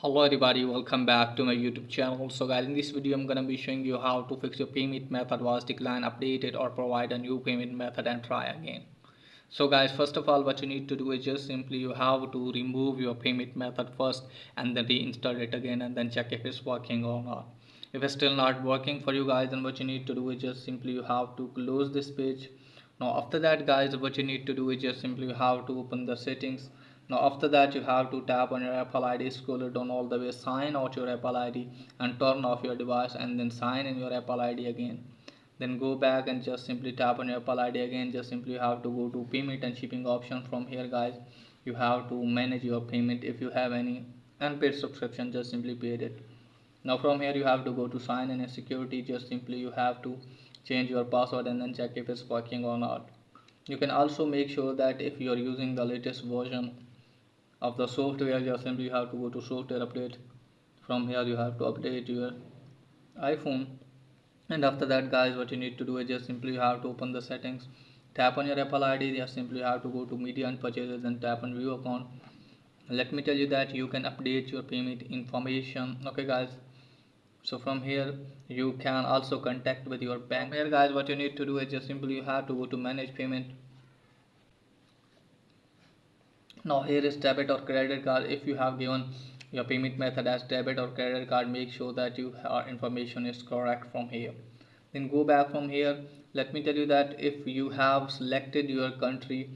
Hello everybody, welcome back to my YouTube channel. So guys, in this video I'm gonna be showing you how to fix your payment method was declined, update it, or provide a new payment method and try again. So guys, first of all, what you need to do is just simply you have to remove your payment method first and then reinstall it again and then check if it's working or not. If it's still not working for you guys, then what you need to do is just simply you have to close this page. Now after that guys, what you need to do is just simply you have to open the settings. Now after that you have to tap on your Apple ID, scroll it down all the way, sign out your Apple ID and turn off your device and then sign in your Apple ID again. Then go back and just simply tap on your Apple ID again. Just simply you have to go to payment and shipping option. From here guys, you have to manage your payment. If you have any unpaid subscription, just simply pay it. Now from here you have to go to sign in and security. Just simply you have to change your password and then check if it's working or not. You can also make sure that if you are using the latest version of the software, just simply you have to go to software update. From here you have to update your iPhone, and after that guys, what you need to do is just simply you have to open the settings, tap on your Apple ID. Just simply you have to go to media and purchases and tap on view account. Let me tell you that you can update your payment information. Okay guys, so from here you can also contact with your bank. From here guys, what you need to do is just simply you have to go to manage payment. Now here is debit or credit card. If you have given your payment method as debit or credit card, make sure that your information is correct from here. Then go back from here. Let me tell you that if you have selected your country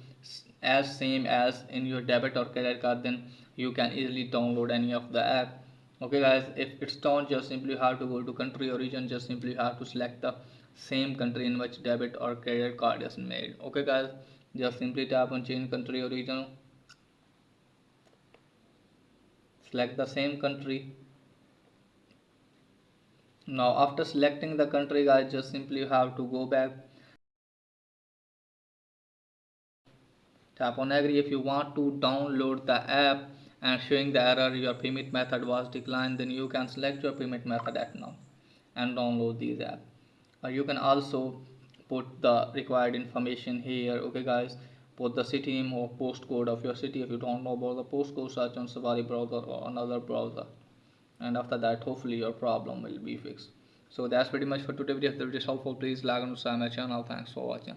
as same as in your debit or credit card, then you can easily download any of the app. Okay guys, if it's done, just simply have to go to country origin. Just simply have to select the same country in which debit or credit card is made. Okay guys, just simply tap on change country origin, select the same country. Now after selecting the country guys, just simply have to go back, tap on agree. If you want to download the app and showing the error your payment method was declined, then you can select your payment method at now and download these app. Or you can also put the required information here. Okay guys, put the city name or postcode of your city. If you don't know about the postcode, search on Safari browser or another browser, and after that hopefully your problem will be fixed. So that's pretty much for today video. If the video is helpful, please like and subscribe my channel. Thanks for watching.